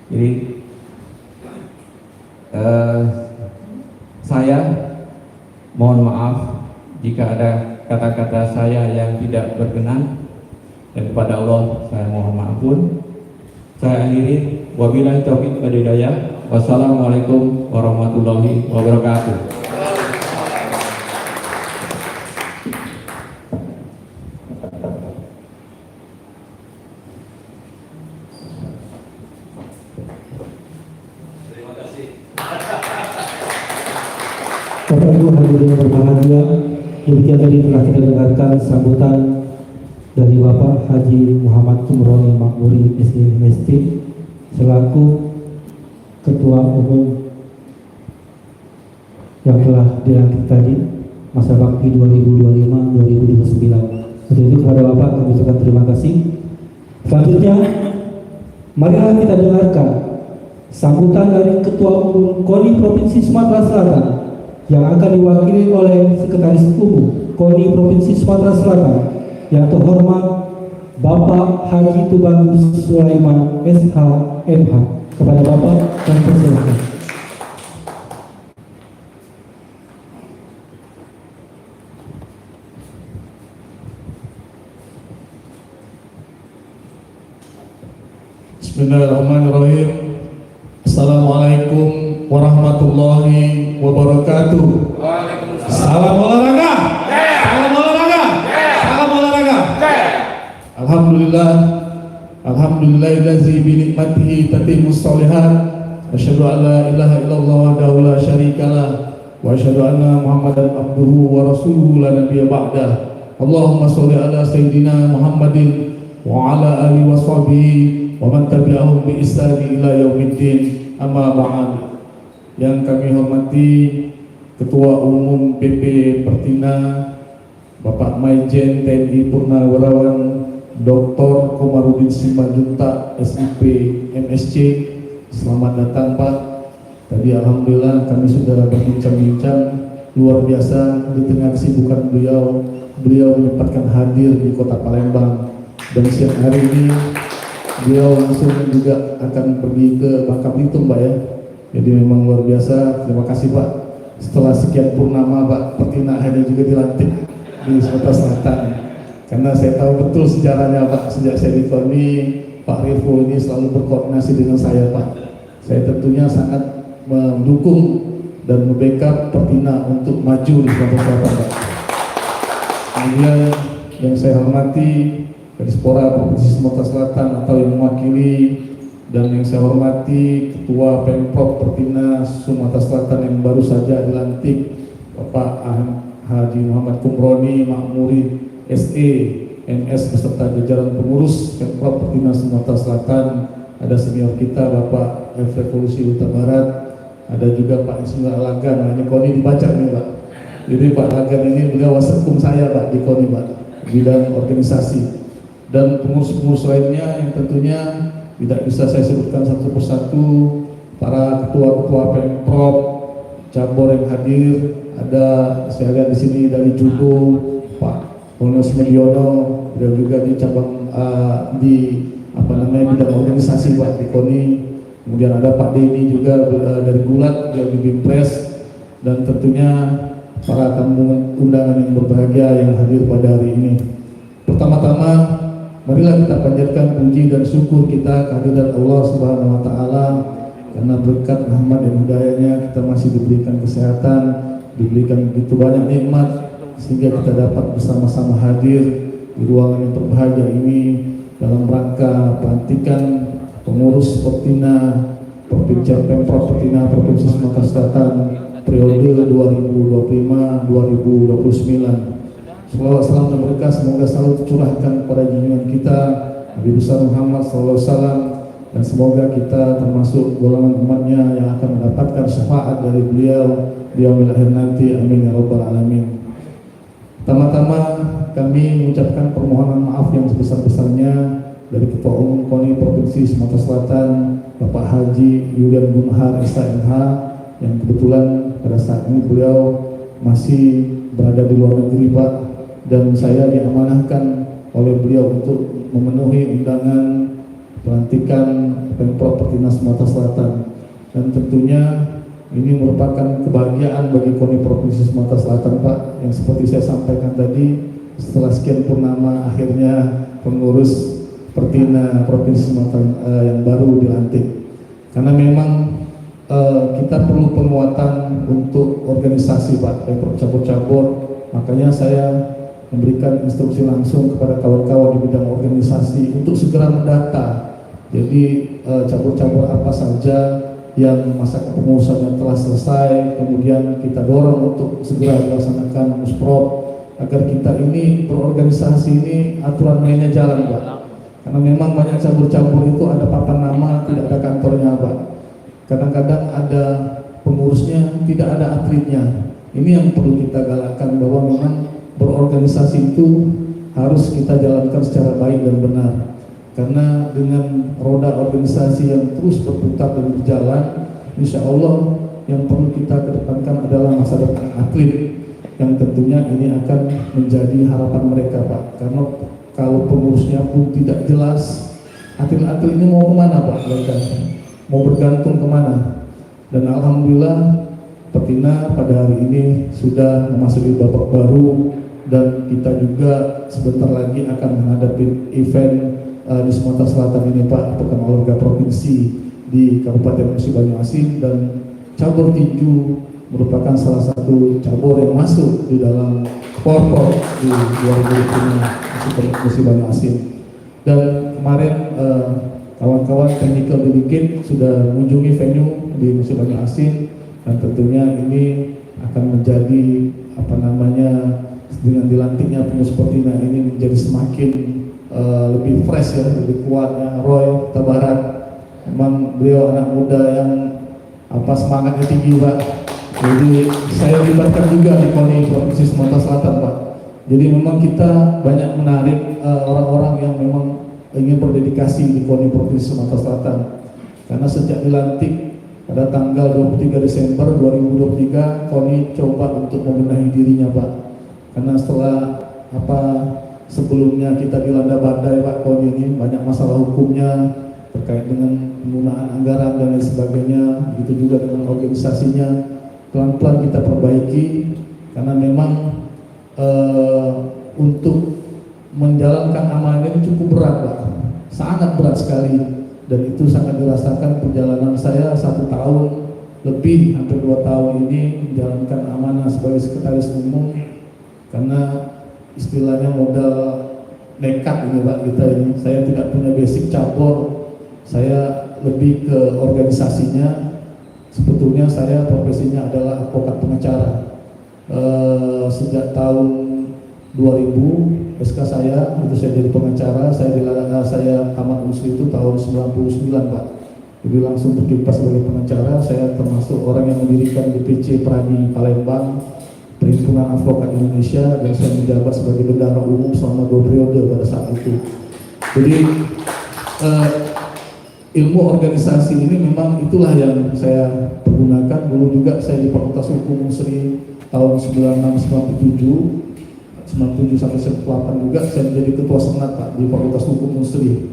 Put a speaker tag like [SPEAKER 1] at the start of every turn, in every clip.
[SPEAKER 1] Jadi saya mohon maaf jika ada kata-kata saya yang tidak berkenan, dan kepada Allah saya mohon maafun. Saya akhiri, wabillahi taufiq wal hidayah. Wassalamualaikum warahmatullahi wabarakatuh.
[SPEAKER 2] Bapak Ibu hadirin yang berbahagia, demikian tadi telah kita dengarkan sambutan dari Bapak Haji Muhammad Kumroni Makmuri SMST selaku Ketua Umum yang telah dilantik tadi masa bakti 2025-2029. Untuk itu kepada Bapak kami ucapkan terima kasih. Selanjutnya, marilah kita dengarkan sambutan dari Ketua Umum KONI Provinsi Sumatera Selatan yang akan diwakili oleh Sekretaris Umum KONI Provinsi Sumatera Selatan yang terhormat Bapak Haji Tubagus Sulaiman SH MH. Kepada Bapak kami persilakan.
[SPEAKER 3] Bismillahirrahmanirrahim. Assalamualaikum warahmatullahi wabarakatuh. Salam olahraga. Salam olahraga. Salam olahraga. Alhamdulillah. Alhamdulillahillazi bi nikmatihi tatimmus shalihat. Asyhadu an la ilaha illallah wahdahu la syarikalah wa asyhadu anna Muhammadan abduhu wa rasuluhu la nabiyya ba'dah. Allahumma shalli ala sayyidina Muhammadin wa ala alihi wa sahbihi wa man tabi'ahum bi ihsani ila yaumiddin. Amma ba'd. Yang kami hormati Ketua Umum PP Pertina Bapak Maijen TNI Purnawirawan Dr. Komarudin Simanjuntak SIP MSC. Selamat datang Pak. Tadi alhamdulillah kami sudah berbincang-bincang luar biasa di tengah kesibukan beliau menyempatkan hadir di Kota Palembang, dan siang hari ini beliau langsung juga akan pergi ke Bangka Belitung Pak ya. Jadi memang luar biasa. Terima kasih Pak. Setelah sekian purnama Pak, Pertina akhirnya juga dilantik di Sumatera Selatan. Karena saya tahu betul sejarahnya Pak. Sejak saya di KONI, Pak Rifo ini selalu berkoordinasi dengan saya Pak. Saya tentunya sangat mendukung dan membackup Pertina untuk maju di Sumatera Selatan Pak. Kemudian yang saya hormati Kadisporat Provinsi Sumatera Selatan atau yang mewakili, dan yang saya hormati Ketua Pemprov Pertina Sumatera Selatan yang baru saja dilantik Bapak Haji Muhammad Kumroni Makmuri SE MS beserta jajaran pengurus Pemprov Pertina Sumatera Selatan. Ada senior kita Bapak F. Revolusi Huta Barat, ada juga Pak Ismail Alagan. Nah, ini KONI dibaca nih Pak. Jadi Pak Alagan ini beliau wasekkum saya Pak di KONI Pak, bidang organisasi, dan pengurus-pengurus lainnya yang tentunya tidak bisa saya sebutkan satu persatu. Para ketua-ketua Pemprov cabur yang hadir, ada saya lihat di sini dari Judo Pak Bonus Mediono, dan juga di cabang bidang organisasi Pak di KONI. Kemudian ada Pak Denny juga dari Gulat, dari Bimpres, dan tentunya para tamu undangan yang berbahagia yang hadir pada hari ini. Pertama-tama, marilah kita panjatkan puji dan syukur kita kehadirat Allah Subhanahu wa Ta'ala, karena berkat rahmat dan hidayahnya kita masih diberikan kesehatan, diberikan begitu banyak nikmat, sehingga kita dapat bersama-sama hadir di ruangan yang berbahagia ini dalam rangka pelantikan pengurus Pertina Pemprov Pertina Provinsi Sumatera Selatan periode 2025-2029. Selawat salam dan berkah semoga selalu tercurahkan kepada junjungan kita Nabi besar Muhammad SAW, dan semoga kita termasuk golongan umatnya yang akan mendapatkan syafaat dari beliau di yaumil akhir nanti. Amin ya rabbal alamin. Pertama-tama kami mengucapkan permohonan maaf yang sebesar-besarnya dari Ketua Umum KONI Provinsi Sumatera Selatan Bapak Haji Yulian Bunhar SHMH, yang kebetulan pada saat ini beliau masih berada di luar negeri Pak, dan saya diamanahkan oleh beliau untuk memenuhi undangan pelantikan Pemprov Pertinas Sumatera Selatan, dan tentunya ini merupakan kebahagiaan bagi KONI Provinsi Sumatera Selatan, Pak, yang seperti saya sampaikan tadi, setelah sekian purnama akhirnya pengurus Pertina Provinsi Sumatera yang baru dilantik. Karena memang kita perlu penguatan untuk organisasi, Pak, Pemprov cabur-cabur. Makanya saya memberikan instruksi langsung kepada kawan-kawan di bidang organisasi untuk segera mendata. Jadi cabur-cabur apa saja yang masa kepengurusannya telah selesai, kemudian kita dorong untuk segera dilaksanakan musprov agar kita ini berorganisasi ini aturan mainnya jalan, Pak. Karena memang banyak cabur-cabur itu ada papan nama, tidak ada kantornya, Pak. Kadang-kadang ada pengurusnya, tidak ada atletnya. Ini yang perlu kita galakkan, bahwa memang berorganisasi itu harus kita jalankan secara baik dan benar. Karena dengan roda organisasi yang terus berputar dan berjalan, insya Allah yang perlu kita kedepankan adalah masa depan atlet, yang tentunya ini akan menjadi harapan mereka, Pak. Karena kalau pengurusnya pun tidak jelas, atlet-atlet ini mau kemana, Pak? Mereka mau bergantung kemana? Dan alhamdulillah Pertina pada hari ini sudah memasuki babak baru, dan kita juga sebentar lagi akan menghadapi event di Sumatera Selatan ini, Pak, Pekan Olahraga Provinsi di Kabupaten Musi Banyuasin, dan cabur tinju merupakan salah satu cabur yang masuk di dalam Porpor di 2025 Musi Banyuasin. Dan kemarin kawan-kawan technical delegate sudah mengunjungi venue di Musi Banyuasin, dan tentunya ini akan menjadi dengan dilantiknya pengurus Pertina ini menjadi semakin lebih fresh ya, lebih kuat ya. Roy Tabarat, memang beliau anak muda yang semangatnya tinggi, Pak. Jadi saya libatkan juga di KONI Provinsi Sumatera Selatan, Pak. Jadi memang kita banyak menarik orang-orang yang memang ingin berdedikasi di KONI Provinsi Sumatera Selatan. Karena sejak dilantik pada tanggal 23 Desember 2023, KONI coba untuk membenahi dirinya, Pak. Karena setelah sebelumnya kita dilanda badai, Pak, KONI ini banyak masalah hukumnya terkait dengan penggunaan anggaran dan lain sebagainya, begitu juga dengan organisasinya. Pelan-pelan kita perbaiki, karena memang untuk menjalankan amanah ini cukup berat, Pak, sangat berat sekali, dan itu sangat dirasakan perjalanan saya 1 tahun lebih, hampir 2 tahun ini menjalankan amanah sebagai sekretaris umum. Karena istilahnya modal nekat ini, Pak, kita ini. Saya tidak punya basic cabur, saya lebih ke organisasinya. Sebetulnya saya profesinya adalah advokat pengacara. Sejak tahun 2000 SK saya itu saya jadi pengacara. Saya tamat UNSRI itu tahun 99, Pak. Jadi langsung berkiprah sebagai pengacara. Saya termasuk orang yang mendirikan DPC Pradi Palembang, Perhimpunan Advokat Indonesia, dan saya menjabat sebagai bendahara umum selama 2 periode pada saat itu. Jadi ilmu organisasi ini memang itulah yang saya pergunakan. Dulu juga saya di Fakultas Hukum UNSRI tahun 96-97 sampai 98 juga saya menjadi ketua senat, Pak, di Fakultas Hukum UNSRI.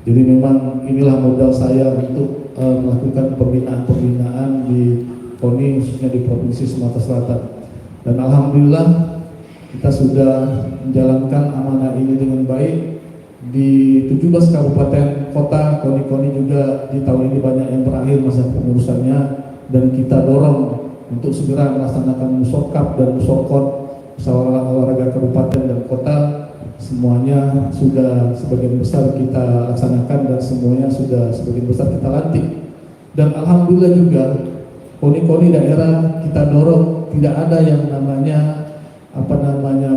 [SPEAKER 3] Jadi memang inilah modal saya untuk melakukan pembinaan di KONI, khususnya di Provinsi Sumatera Selatan. Dan alhamdulillah kita sudah menjalankan amanah ini dengan baik. Di 17 kabupaten kota KONI juga di tahun ini banyak yang berakhir masa pengurusannya, dan kita dorong untuk segera melaksanakan musokap dan musokot musyawarah olahraga kabupaten dan kota. Semuanya sudah sebagian besar kita laksanakan, dan semuanya sudah sebagian besar kita lantik. Dan alhamdulillah juga KONI daerah kita dorong tidak ada yang namanya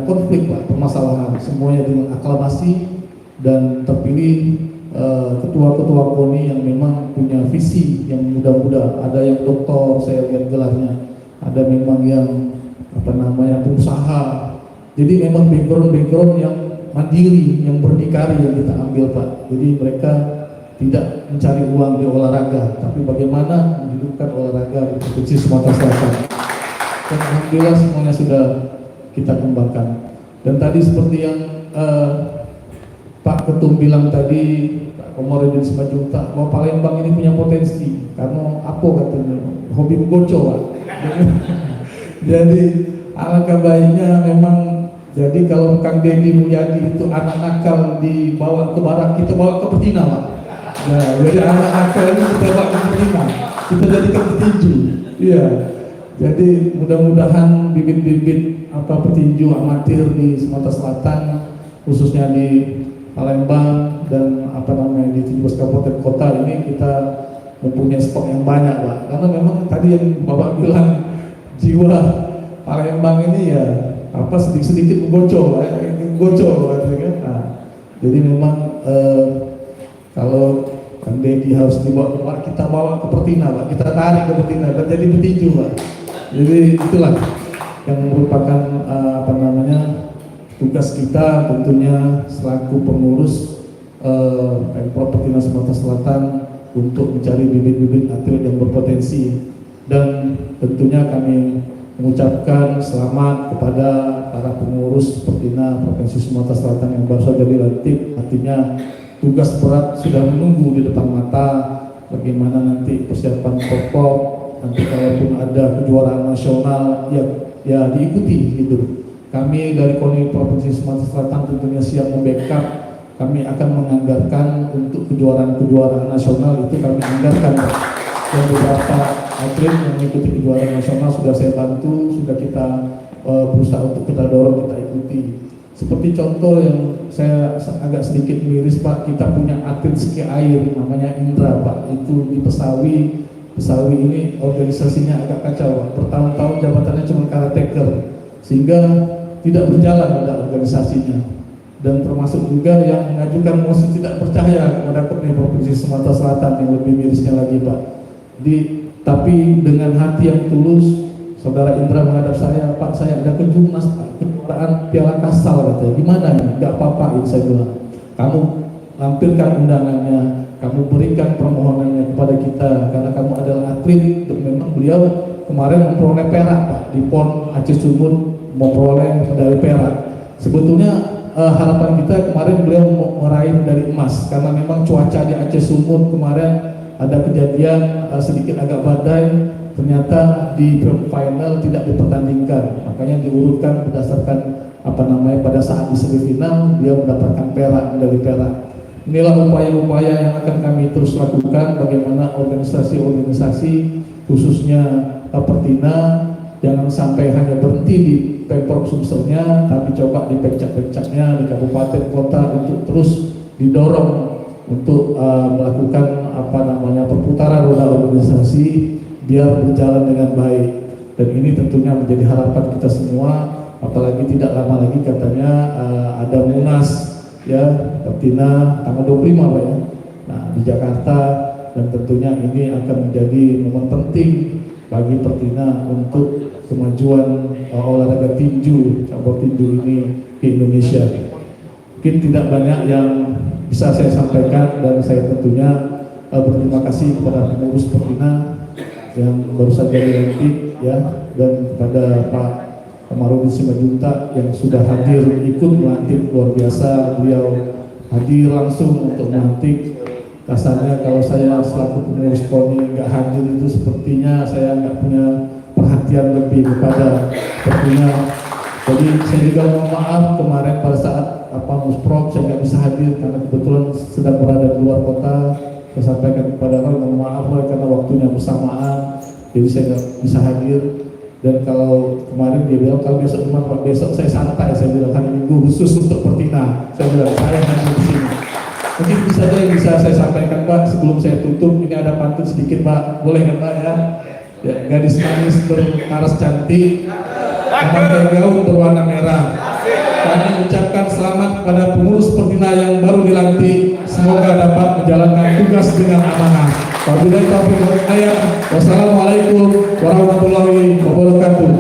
[SPEAKER 3] konflik, Pak, permasalahan. Semuanya dengan aklamasi, dan terpilih ketua-ketua KONI yang memang punya visi yang muda-muda. Ada yang doktor, saya lihat gelarnya, ada memang yang pengusaha. Jadi memang background yang mandiri, yang berdikari yang kita ambil, Pak. Jadi mereka tidak mencari uang di olahraga, tapi bagaimana menghidupkan olahraga di Provinsi Sumatera Selatan. Dan alhamdulillah semuanya sudah kita kembangkan. Dan tadi seperti yang Pak Ketum bilang tadi, Pak Komarudin Simanjuntak, bahwa Palembang ini punya potensi karena apa katanya, hobi goco Pak. Jadi alangkah baiknya memang, jadi kalau Kang Deddy Mulyadi itu anak nakal dibawa ke barak, kita bawa ke betina Pak. Nah, jadi anak nakal ini kita bawa ke betina, kita jadikan petinju. Iya. Jadi mudah-mudahan bibit-bibit petinju amatir di Sumatera Selatan, khususnya di Palembang dan di 17 kabupaten kota ini kita mempunyai stok yang banyak Pak. Karena memang tadi yang Bapak bilang jiwa Palembang ini ya sedikit gocol kan. Nah, jadi memang kalau Kang Deddy harus dibawa, kita bawa ke Pertina Pak, kita tarik ke Pertina dan jadi petinju Pak. Jadi itulah yang merupakan tugas kita tentunya selaku pengurus Pemprov Pertina Sumatera Selatan untuk mencari bibit-bibit atlet yang berpotensi, dan tentunya kami mengucapkan selamat kepada para pengurus Pertina Provinsi Sumatera Selatan yang baru saja dilantik. Artinya tugas berat sudah menunggu di depan mata, bagaimana nanti persiapan pokok, nanti kalaupun ada kejuaraan nasional ya diikuti gitu. Kami dari KONI Provinsi Sumatera Selatan tentunya siap membackup. Kami akan menganggarkan untuk kejuaraan nasional, itu kami anggarkan Pak. Dan beberapa atlet yang mengikuti kejuaraan nasional sudah saya bantu, sudah kita berusaha untuk kita dorong, kita ikuti. Seperti contoh yang saya agak sedikit miris Pak, kita punya atlet ski air namanya Indra Pak, itu di Pesawi ini organisasinya agak kacau Pak. Bertahun-tahun jabatannya cuma caretaker, sehingga tidak berjalan pada organisasinya, dan termasuk juga yang mengajukan mosi tidak percaya kepada KONI Provinsi Sumatera Selatan. Yang lebih mirisnya lagi Pak, tapi dengan hati yang tulus Saudara Indra menghadap saya, Pak saya ada kejurnas kejuaraan Piala Kasal katanya, gimana ya? Gak apa-apa, saya bilang, kamu lampirkan undangannya, kamu berikan permohonannya kepada kita, karena kamu adalah atlet. Dan memang beliau kemarin memperoleh perak Pak di PON Aceh Sumut, memperoleh medali perak. Sebetulnya harapan kita kemarin beliau meraih medali emas, karena memang cuaca di Aceh Sumut kemarin ada kejadian sedikit agak badai, ternyata di final tidak dipertandingkan, makanya diurutkan berdasarkan pada saat di semifinal dia mendapatkan perak, medali perak. Inilah upaya-upaya yang akan kami terus lakukan, bagaimana organisasi-organisasi khususnya Pertina jangan sampai hanya berhenti di Pemprov Sumsernya, tapi coba di pencak-pencaknya di kabupaten kota untuk terus didorong untuk melakukan perputaran roda organisasi biar berjalan dengan baik. Dan ini tentunya menjadi harapan kita semua, apalagi tidak lama lagi katanya ada Munas ya Pertina tanggal 25 Pak ya. Nah di Jakarta, dan tentunya ini akan menjadi momen penting bagi Pertina untuk kemajuan olahraga tinju, cabur tinju ini di Indonesia. Mungkin tidak banyak yang bisa saya sampaikan, dan saya tentunya berterima kasih kepada pengurus Pertina yang baru saja dilantik ya, dan kepada Pak Komarudin Simanjuntak yang sudah hadir ikut melantik. Luar biasa, beliau hadir langsung untuk melantik. Kasarnya kalau saya selaku pengurus KONI nggak hadir itu sepertinya saya nggak punya perhatian lebih kepada Pertina. Jadi saya juga mohon maaf kemarin pada saat Musprok saya nggak bisa hadir karena kebetulan sedang berada di luar kota. Saya sampaikan kepada Roy, mohon maaf Roy karena waktunya bersamaan, jadi saya nggak bisa hadir. Dan kalau kemarin dia bilang kalau besok cuma Pak, besok saya santai, saya bilang hari Minggu khusus untuk Pertina. Saya bilang saya hadir di sini. Mungkin bisa saja yang bisa saya sampaikan Pak sebelum saya tutup, ini ada pantun sedikit Pak, boleh kan Pak ya? Ya, gadis manis berparas cantik, memakai gaun berwarna merah. Kami ucapkan selamat kepada pengurus Pertina yang baru dilantik. Semoga dapat menjalankan tugas dengan amanah. Wabillahi taufiq wal hidayah. Wassalamualaikum warahmatullahi wabarakatuh.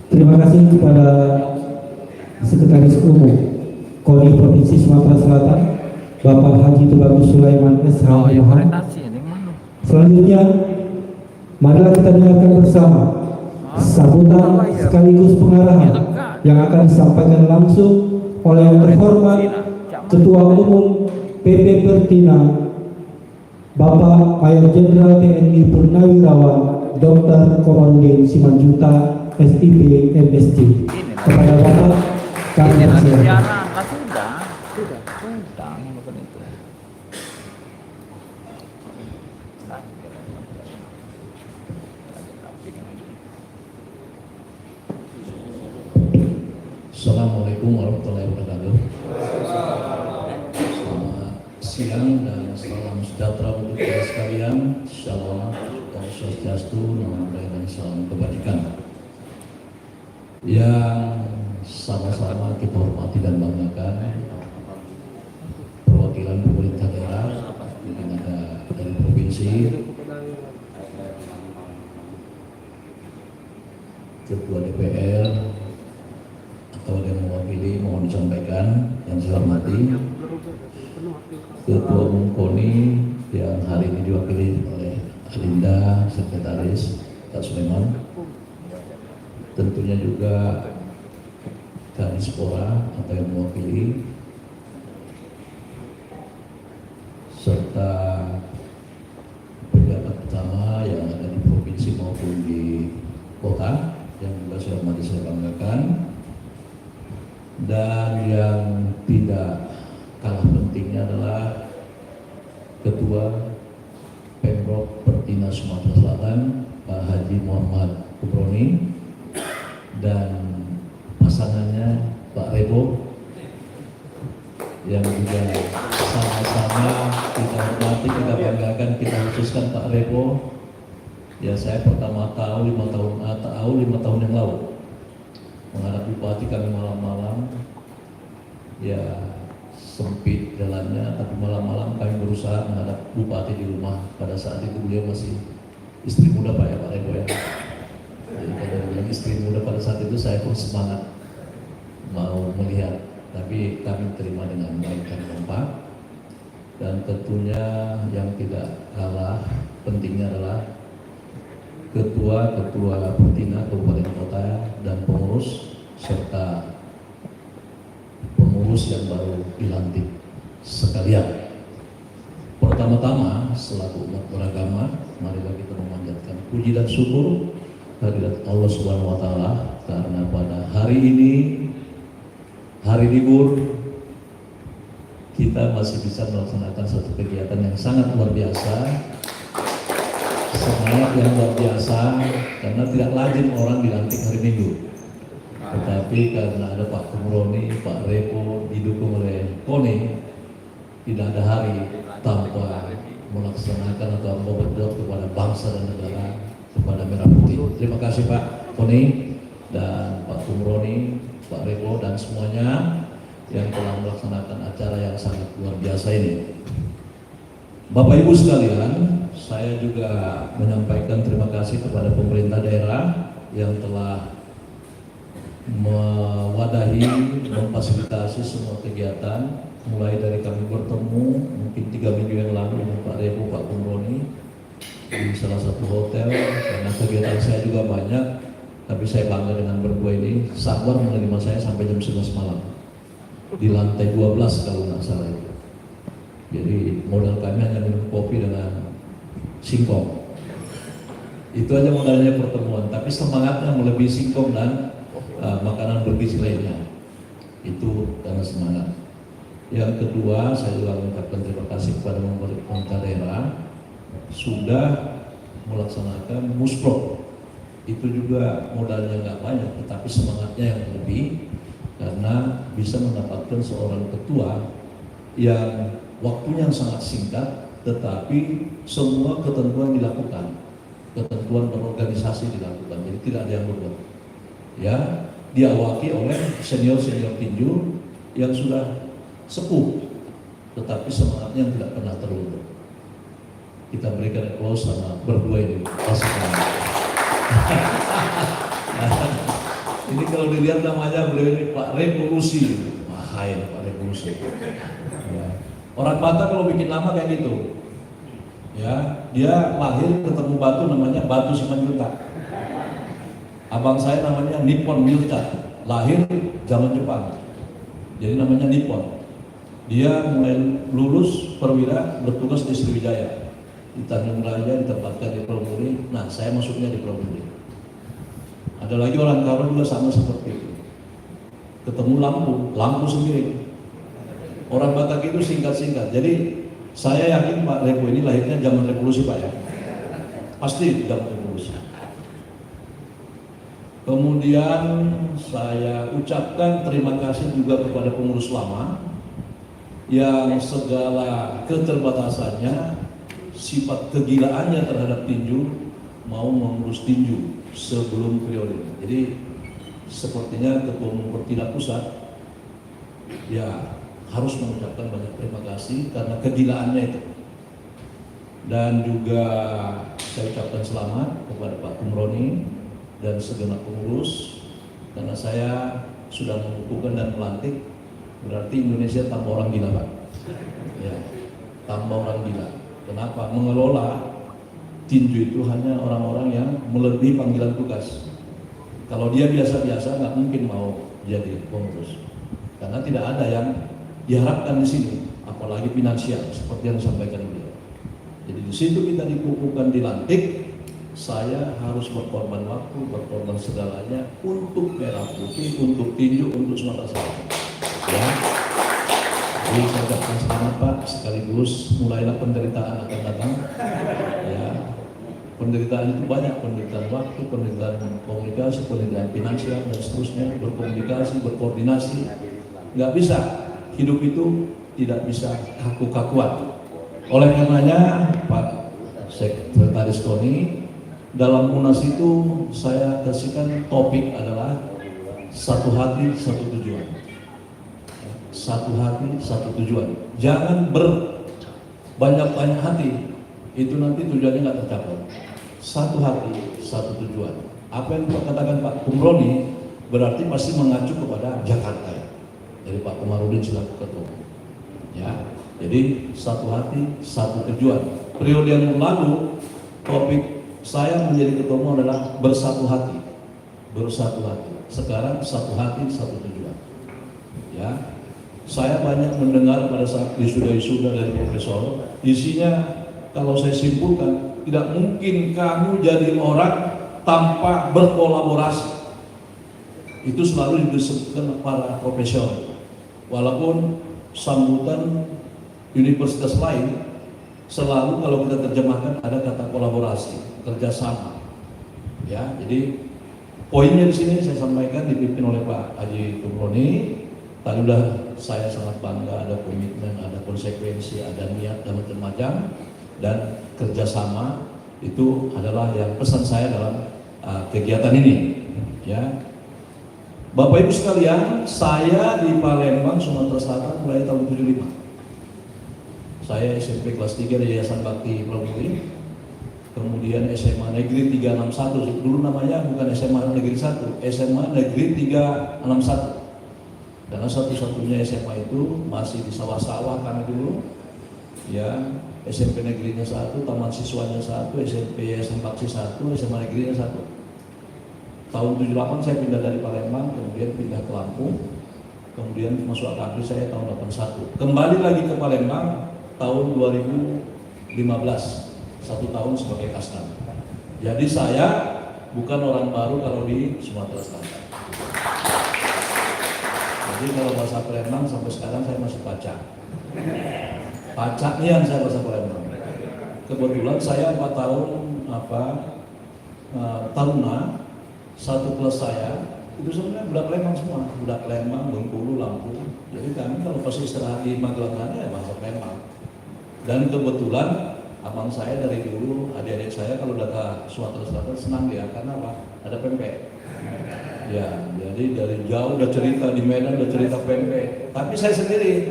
[SPEAKER 2] Terima kasih kepada Sekretaris Umum KONI Provinsi Sumatera Selatan Bapak Haji Tubagus Sulaiman SH. Selanjutnya, marilah kita dengarkan bersama sambutan sekaligus pengarahan yang akan disampaikan langsung oleh yang terhormat Ketua Umum PP Pertina, Bapak Mayor Jenderal TNI Purnawirawan Dr. Komarudin Simanjuta, SIP MSc. Kepada Bapak kami persilakan.
[SPEAKER 4] Assalamualaikum warahmatullahi wabarakatuh. Selamat siang dan salam sejahtera untuk kita sekalian. Shalom Om Swastiastu, Namo Buddhaya dan salam kebajikan. Yang sama-sama kita hormati dan banggakan perwakilan pemerintah daerah yang ada dari provinsi, Ketua DPR, atau yang mewakili mohon disampaikan yang saya hormati Ketua Umum KONI yang hari ini diwakili oleh Adinda, Sekretaris Kak Sulaiman, tentunya juga Kanispora atau yang mewakili, serta pejabat utama yang ada di provinsi maupun di kota yang juga saya hormati, saya banggakan. Dan yang tidak kalah pentingnya adalah Ketua Pemprov Pertina Sumatera Selatan, Pak Haji Muhammad Kubroni, dan pasangannya Pak Rebo, yang juga sama-sama kita hormati, kita banggakan, kita khususkan Pak Rebo. Ya, saya pertama tahu 5 tahun yang lalu menghadap bupati, kami malam-malam, ya sempit jalannya, tapi malam-malam kami berusaha menghadap bupati di rumah. Pada saat itu beliau masih istri muda Pak, ya Pak Rebo ya. Jadi kalau bilang istri muda pada saat itu, saya pun semangat mau melihat, tapi kami terima dengan baik dan kompak. Dan tentunya yang tidak kalah pentingnya adalah Ketua Pertina Kabupaten Kota dan pengurus, serta pengurus yang baru dilantik sekalian. Pertama-tama selaku umat beragama, marilah kita memanjatkan puji dan syukur kehadirat Allah Subhanahu wa taala karena pada hari ini, hari libur, kita masih bisa melaksanakan satu kegiatan yang sangat luar biasa. Semangat yang luar biasa, karena tidak lazim orang dilantik hari Minggu. Tetapi karena ada Pak Kumroni, Pak Rebo, didukung oleh KONI, tidak ada hari tanpa melaksanakan atau memberikan kepada bangsa dan negara, kepada Merah Putih. Terima kasih Pak KONI dan Pak Kumroni, Pak Rebo, dan semuanya yang telah melaksanakan acara yang sangat luar biasa ini. Bapak Ibu sekalian, saya juga menyampaikan terima kasih kepada pemerintah daerah yang telah mewadahi, memfasilitasi semua kegiatan, mulai dari kami bertemu mungkin 3 minggu yang lalu dengan Pak Rebo, Pak Kumroni di salah satu hotel, karena kegiatan saya juga banyak, tapi saya bangga dengan berdua ini. Sabar menerima saya sampai jam 11 malam di lantai 12 kalau nggak salah itu. Jadi modal kami hanya minum kopi dengan singkong. Itu aja modalnya pertemuan, tapi semangatnya melebihi singkong dan makanan bergizi lainnya. Itu karena semangat. Yang kedua, saya juga mengucapkan terima kasih kepada pemerintah daerah sudah melaksanakan musprok. Itu juga modalnya nggak banyak, tetapi semangatnya yang lebih, karena bisa mendapatkan seorang ketua yang waktunya sangat singkat, tetapi semua ketentuan dilakukan, ketentuan berorganisasi dilakukan, jadi tidak ada yang berbuat. Ya, diawaki oleh senior-senior tinju yang sudah sepuh, tetapi semangatnya yang tidak pernah terluntur. Kita berikan aplaus sama berdua ini. Ini kalau dilihat namanya beliau ini Pak Revolusi, mahal Pak Revolusi. Ya. Orang Batak kalau bikin nama kayak gitu, ya dia lahir ketemu batu namanya Batu Simanjuntak. Abang saya namanya Nippon Milta, lahir zaman Jepang, jadi namanya Nippon. Dia mulai lulus perwira bertugas di Sriwijaya, di Tanjung Raja ditempatkan di Perumuri. Nah saya masuknya di Perumuri. Ada lagi orang Karo juga sama seperti itu, ketemu lampu sendiri. Orang Batak itu singkat-singkat. Jadi saya yakin Pak Repo ini lahirnya zaman revolusi Pak ya. Pasti zaman revolusi. Kemudian saya ucapkan terima kasih juga kepada pengurus lama yang segala keterbatasannya, sifat kegilaannya terhadap tinju mau mengurus tinju sebelum periode. Jadi sepertinya Ketua Umum Pertidak Pusat ya harus mengucapkan banyak terima kasih karena kegilaannya itu. Dan juga saya ucapkan selamat kepada Pak Kumroni dan segenap pengurus, karena saya sudah mengukuhkan dan melantik, berarti Indonesia tambah orang gila Pak. Ya, tambah orang gila. Kenapa? Mengelola tinju itu hanya orang-orang yang melebihi panggilan tugas. Kalau dia biasa-biasa nggak mungkin mau jadi pengurus, karena tidak ada yang diharapkan di sini, apalagi finansial seperti yang disampaikan beliau. Jadi di situ kita dikukuhkan, dilantik, saya harus berkorban waktu, berkorban segalanya untuk merah putih, untuk tinju, untuk Sumatera Selatan. Ya, jadi saya ucapkan selamat Pak, sekaligus mulailah penderitaan akan datang. Ya, penderitaan itu banyak, penderitaan waktu, penderitaan komunikasi, penderitaan finansial dan seterusnya, berkomunikasi, berkoordinasi, nggak bisa. Hidup itu tidak bisa kaku-kakuan. Oleh karenanya Pak Sekretaris KONI, dalam Munas itu saya kasihkan topik adalah satu hati, satu tujuan. Satu hati, satu tujuan. Jangan berbanyak-banyak hati, itu nanti tujuannya nggak tercapai. Satu hati, satu tujuan. Apa yang katakan Pak Kumroni berarti pasti mengacu kepada Jakarta ya. Dari Pak Komarudin selaku ketua. Ya, jadi satu hati, satu tujuan. Periode yang lalu topik saya menjadi ketua umum adalah bersatu hati, bersatu hati. Sekarang satu hati, satu tujuan. Ya, saya banyak mendengar pada saat wisuda-wisuda dari profesor, isinya kalau saya simpulkan tidak mungkin kamu jadi orang tanpa berkolaborasi. Itu selalu disebutkan para profesor. Walaupun sambutan universitas lain selalu kalau kita terjemahkan ada kata kolaborasi, kerjasama. Ya, jadi poinnya di sini saya sampaikan dipimpin oleh Pak Haji Kumroni. Tadi udah saya sangat bangga, ada komitmen, ada konsekuensi, ada niat dan macam-macam, dan kerjasama itu adalah yang pesan saya dalam kegiatan ini. Ya. Bapak Ibu sekalian, saya di Palembang, Sumatera Selatan mulai tahun 75. Saya SMP kelas 3 di Yayasan Bakti Perumuri, kemudian SMA Negeri 361, dulu namanya bukan SMA Negeri 1, SMA Negeri 361. Karena satu-satunya SMA itu masih di sawah-sawah kami dulu. Ya, SMP Negerinya 1, Taman Siswanya 1, SMP Yayasan Bakti 1, SMA Negerinya 1. Tahun 78 saya pindah dari Palembang, kemudian pindah ke Lampung, kemudian masuk akademi saya tahun 81. Kembali lagi ke Palembang tahun 2015, 1 tahun sebagai kastam. Jadi saya bukan orang baru kalau di Sumatera Selatan. Jadi kalau bahasa Palembang sampai sekarang saya masih pacak. Pacaknya saya bahasa Palembang. Kebetulan saya 4 tahun taruna. Satu kelas saya itu sebenarnya budak Lembang semua, budak Lembang, Bengkulu, Lampung. Jadi kami kalau pas istirahat di Magelang ya bahasa Lembang. Dan kebetulan abang saya dari dulu, adik-adik saya kalau udah ke Sumatera Selatan senang dia, karena apa? Ada pempek. Ya, jadi dari jauh udah cerita di Medan, udah cerita pempek. Tapi saya sendiri,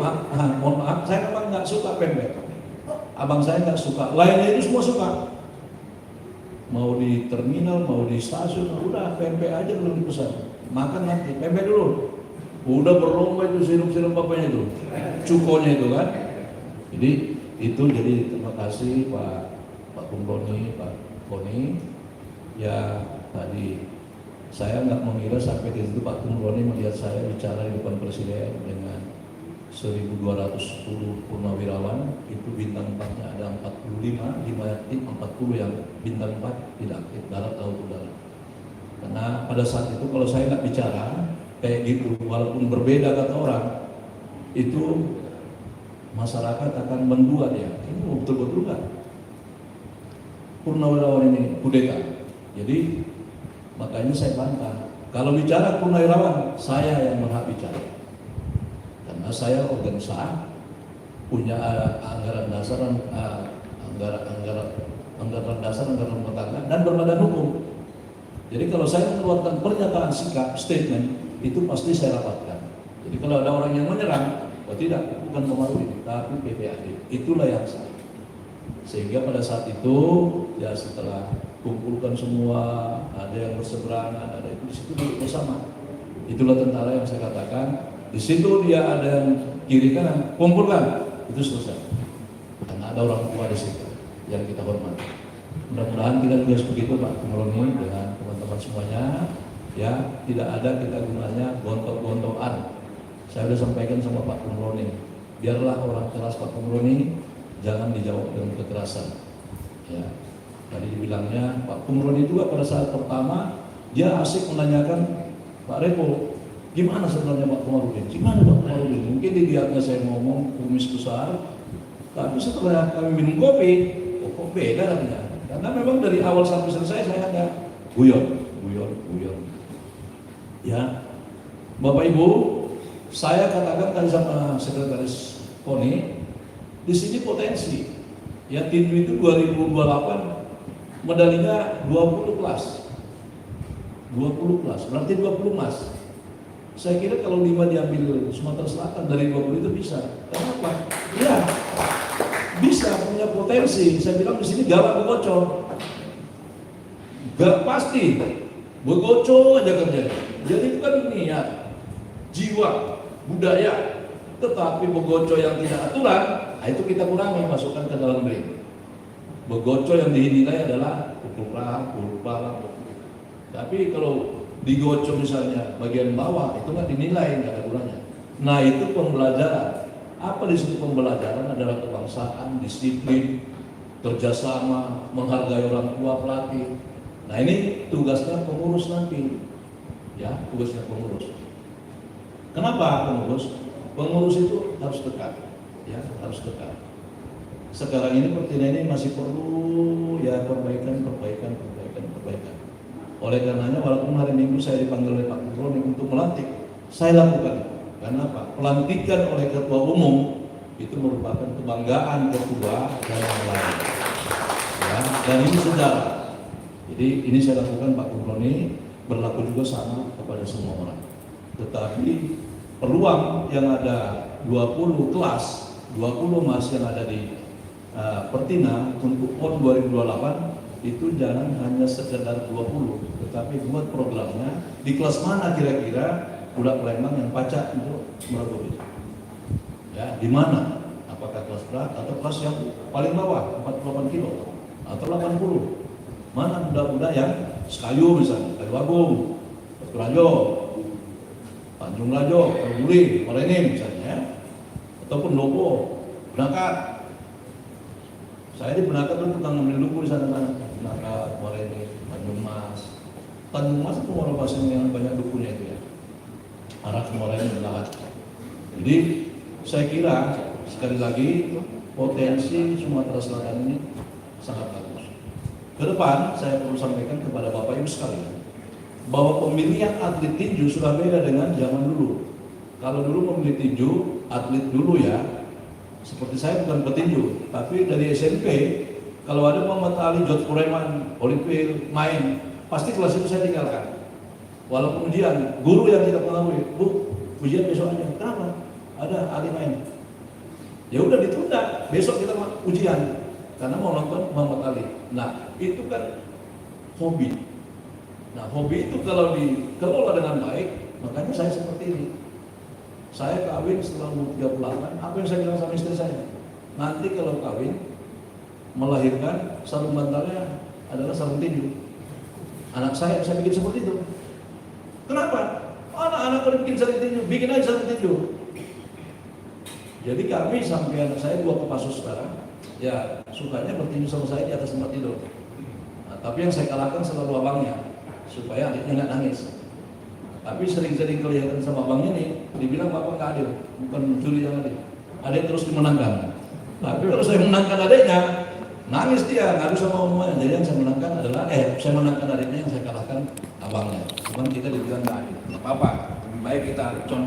[SPEAKER 4] mohon maaf, saya memang nggak suka pempek. Abang saya nggak suka, lainnya itu semua suka. Mau di terminal, mau di stasiun, udah pempek aja belum dipesan. Makan nanti, pempek dulu. Udah berlomba itu sirup-sirup apanya itu, cukonya itu kan. Jadi itu, jadi terima kasih Pak Kumroni, Pak Koni. Ya tadi saya nggak mengira sampai di situ Pak Kumroni melihat saya bicara di depan Presiden dengan 1.210 purnawirawan, itu bintang 4-nya ada 45, 5 tim 40 yang bintang 4 tidak aktif, darat laut udara. Karena pada saat itu kalau saya nggak bicara kayak gitu, walaupun berbeda kata orang, itu masyarakat akan mendua dia. Ini betul-betul kan purnawirawan ini kudeta. Jadi makanya saya bantah. Kalau bicara purnawirawan, saya yang berhak bicara. Karena saya organisasi punya anggaran dasar, anggaran dasar, anggaran rumah tangga, dan berbadan hukum. Jadi kalau saya mengeluarkan pernyataan sikap, statement, itu pasti saya rapatkan. Jadi kalau ada orang yang menyerang, oh tidak, bukan Komarudin, tapi PPAD. Itulah yang saya. Sehingga pada saat itu, ya setelah kumpulkan semua, ada yang berseberangan, ada itu, di situ duduk bersama. Itulah tentara yang saya katakan. Di situ dia ada yang kiri kanan, kumpulkan, itu selesai. Karena ada orang tua di situ yang kita hormati. Mudah-mudahan kita juga begitu Pak Kumroni dengan teman-teman semuanya. Ya, tidak ada kita gunanya gontok-gontokan. Saya sudah sampaikan sama Pak Kumroni, biarlah orang keras Pak Kumroni, jangan dijawab dengan kekerasan. Ya, tadi dibilangnya Pak Kumroni juga pada saat pertama dia asik menanyakan Pak Repo, gimana sebenarnya Pak Komarudin? Gimana Pak Komarudin? Mungkin dilihatnya saya ngomong kumis besar, tapi setelah kami minum kopi, kok beda katanya. Karena memang dari awal sampai selesai saya hanya guyon. Ya, Bapak Ibu, saya katakan tadi sama Sekretaris Koni, di sini potensi. Ya, tim itu 2028 medalinya 20 plus. 20 plus, berarti 20 emas. Saya kira kalau 5 diambil Sumatera Selatan dari 20 itu bisa. Kenapa? Ya, bisa punya potensi. Saya bilang di sini galak begocor. Gak pasti begocor aja kerjanya. Jadi itu kan niat, jiwa, budaya. Tetapi begocor yang tidak aturan, nah itu kita kurangi, masukkan ke dalam ring. Begocor yang dinilai adalah pukul pala. Tapi kalau digocor misalnya bagian bawah, itu kan dinilai nggak ada gunanya. Nah itu pembelajaran. Apa di situ pembelajaran adalah kebangsaan, disiplin, kerjasama, menghargai orang tua, pelatih. Nah ini tugasnya pengurus nanti, ya tugasnya pengurus. Kenapa pengurus? Pengurus itu harus dekat, ya harus dekat. Sekarang ini Pertina ini masih perlu ya perbaikan. Oleh karenanya walaupun hari Minggu saya dipanggil oleh Pak Kumroni untuk melantik, saya lakukan. Karena apa? Pelantikan oleh Ketua Umum itu merupakan kebanggaan ketua dan yang lain. Ya, dan ini sejarah. Jadi ini saya lakukan Pak Kumroni, berlaku juga sama kepada semua orang. Tetapi peluang yang ada 20 kelas, 20 emas yang ada di Pertina untuk PON 2028 itu jangan hanya sekedar 20, tetapi buat programnya di kelas mana kira-kira budak Palembang yang pacak untuk merebut itu. Ya, di mana? Apakah kelas berat atau kelas yang paling bawah 48 kilo atau 80? Mana budak-budak yang Sekayu misalnya, Kayu Agung, Batu Rajo, Tanjung Rajo, Kalburi, Marenim misalnya, ataupun Lopo, berangkat. Saya di Penangkat itu tukang ngambil lumpur di sana, Penangkat, Marenim, Tanjung Mas itu orang pasien yang banyak dukunya itu ya. Arah Marenim berangkat. Jadi saya kira sekali lagi potensi Sumatera Selatan ini sangat bagus. Ke depan saya perlu sampaikan kepada Bapak Ibu sekalian bahwa pemilihan atlet tinju sudah beda dengan zaman dulu. Kalau dulu memilih tinju, atlet dulu ya, seperti saya bukan petinju, tapi dari SMP kalau ada Muhammad Ali, George Kureman, Olimpik main, pasti kelas itu saya tinggalkan. Walaupun ujian, guru yang tidak mengetahui, Bu, ujian besok aja. Kenapa? Ada Ali main. Ya udah ditunda, besok kita ujian karena mau nonton Muhammad Ali. Nah, itu kan hobi. Nah, hobi itu kalau dikelola dengan baik, makanya saya seperti ini. Saya kawin setelah umur 38, apa yang saya bilang sama istri saya? nanti kalau kawin melahirkan sarung bantalnya adalah sarung tinju. Anak saya bikin seperti itu. Kenapa? Anak-anak kalau bikin sarung tinju, bikin aja sarung tinju. Jadi kami sampai anak saya 2 kopassus sekarang, ya sukanya bertinju sama saya di atas tempat tidur. Nah, tapi yang saya kalahkan selalu abangnya, supaya adiknya nggak nangis. Tapi sering-sering kelihatan sama abangnya nih, dibilang bapak nggak adil, bukan mencuri yang adil. Adik terus dimenangkan. Tapi kalau saya menangkan adiknya, nangis dia, ngadu sama omanya. Jadi yang saya menangkan adalah, saya menangkan adiknya, yang saya kalahkan abangnya. Cuman kita dibilang nggak adil. Nggak apa-apa, lebih baik kita condong